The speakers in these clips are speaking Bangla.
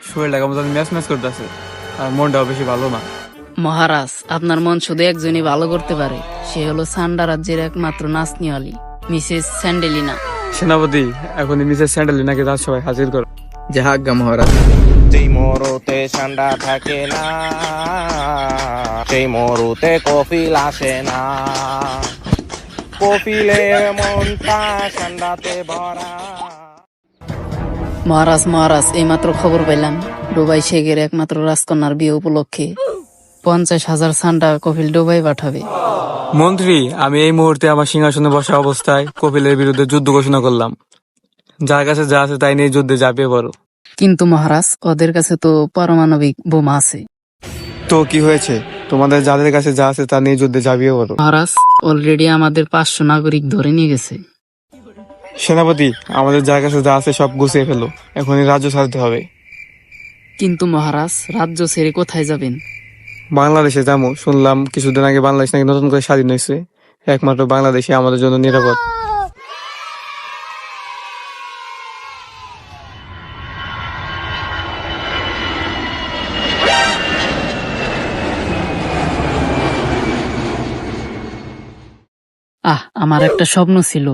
শরীরটা কেমন জানি ম্যাচ ম্যাচ করতেছে আর মনটাও বেশি ভালো না। মহারাজ, আপনার মন শুধু একজনই ভালো করতে পারে, সে হলো সান্ডা রাজ্যের একমাত্র নাচনিওয়ালি মিসেস স্যান্ডেলিনা। সেনাপতি, এখনই মিসেস স্যান্ডেলিনাকে রাজসভায় হাজির করো। যাহা আজ্ঞা মহারাজ। যেই মরুতে ঠান্ডা থাকে না, সেই মরুতে কফিল আসে না, কফিলের মনটা ঠান্ডাতে ভরা। মহারাজ মহারাজ, এইমাত্র খবর পাইলাম ডুবাই শেখের একমাত্র রাজকন্যার বিয়ে উপলক্ষে 50,000 সান্ডা কপিল ডুবাই পাঠাবে। মন্ত্রী, আমি এই মুহূর্তে আমার সিংহাসনে বসা অবস্থায় কপিলের বিরুদ্ধে যুদ্ধ ঘোষণা করলাম। যার কাছে যা আছে তাই নিয়ে যুদ্ধে ঝাঁপিয়ে পড়ো। কিন্তু মহারাজ, ওদের কাছে তো পারমাণবিক বোমা আছে। তো কি হয়েছে? তোমাদের যাদের কাছে যা আছে তা নিয়ে যুদ্ধে ঝাঁপিয়ে পড়ো। মহারাজ, অলরেডি আমাদের 500 নাগরিক ধরে নিয়ে গেছে। সেনাপতি, আমাদের যার কাছে যা আছে সব গুছিয়ে ফেলো, এখনই রাজ্য ছাড়তে হবে। কিন্তু মহারাজ, রাজ্য ছেড়ে কোথায় যাবেন? বাংলাদেশে যাবো, শুনলাম কিছুদিন আগে বাংলাদেশ নাকি নতুন করে স্বাধীন হয়েছে। একমাত্র বাংলাদেশে আমাদের জন্য নিরাপদ। আমার একটা স্বপ্ন ছিল,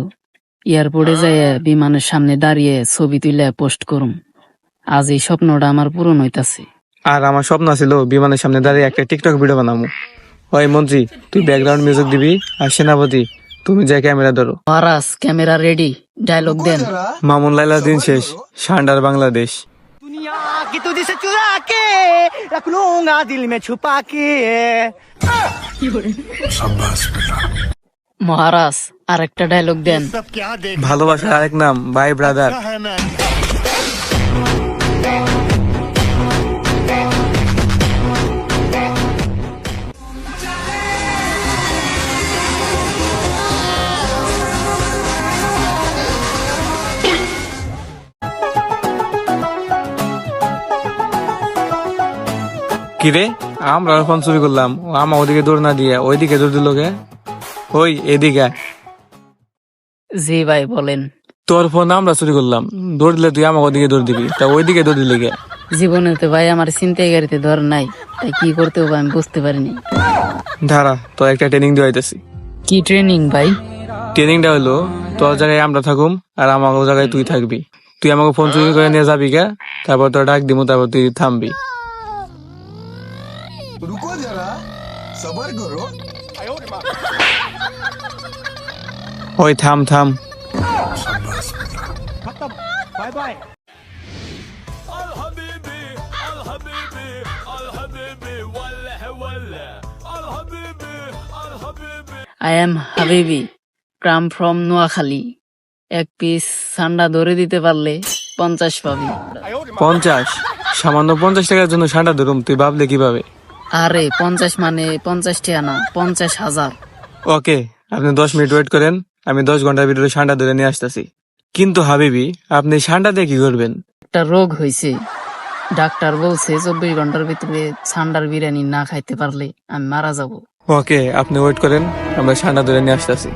এয়ারপোর্টে যাই বিমানের সামনে দাঁড়িয়ে ছবি তুলে পোস্ট করুম। আজ এই স্বপ্নটা আমার পূরণ হইতাছে। আর আমার স্বপ্ন ছিল বিমানের সামনে দাঁড়িয়ে একটা টিকটক ভিডিও বানাবো। ওই মন্ত্রী, তুই ব্যাকগ্রাউন্ড মিউজিক দিবি, আর সেনাপতি তুমি যে ক্যামেরা ধরো। মহারাজ, ক্যামেরা রেডি, ডায়লগ দেন। মামুন লাইলার দিন শেষ, সান্ডার বাংলাদেশ। दुनिया की तुझसे चुरा के रख लूंगा दिल में छुपा के। মহারাজ, আর একটা ডায়লগ দেন। ভালোবাসার আরেক নাম ভাই ব্রাদার। কিরে, আমরা ফোন চুরি করলাম, আমার ওদিকে দৌড় না দিয়ে ওইদিকে দৌড় দিল কে? ওই এদিকে। জি ভাই, বলেন। তোর ফোন আমরা চুরি করলাম, দৌড় দিলে তুই আমার ওদিকে দৌড় দিবি, তা ওইদিকে দৌড় দিলে কে? জীবনে তো ভাই আমার চিন্তাই গাড়িতে ধর নাই, তাই কি করতে হবে আমি বুঝতে পারিনি। ধারা, তোর একটা ট্রেনিং দিয়েছি। কি ট্রেনিং ভাই? ট্রেনিংটা হলো, তোর জায়গায় আমরা থাকুম আর আমার জায়গায় তুই থাকবি। তুই আমাকে ফোন চুরি করে নিয়ে যাবি কে, তারপর তোর ডাক দিবো, তারপর তুই থামবি। रुको जरा सबर करो। ওই থাম থাম। Bye bye. আই এম হাবিবি, কাম ফ্রম নোয়াখালী। এক পিস সান্ডা ধরে দিতে পারলে 50 পাবি। 50? সামান্য 50 টাকার জন্য সান্ডা ধরুম, তুই ভাবলে কিভাবে? আরে 50 মানে 50 টাকা না, 50,000। ওকে, আপনি 10 মিনিট ওয়েট করেন, আমি 10 ঘন্টার ভিতরে সান্ডা ধরে নিয়ে আসতেছি। কিন্তু হাবিবি, আপনি সান্ডা দিয়ে কি করবেন? একটা রোগ হয়েছে, ডাক্তার বলছে 24 ঘন্টার ভিতরে সান্ডার বিরিয়ানি না খাইতে পারলে আমি মারা যাব। ওকে, আপনি ওয়েট করেন, আমরা সান্ডা ধরে নিয়ে আসতেছি।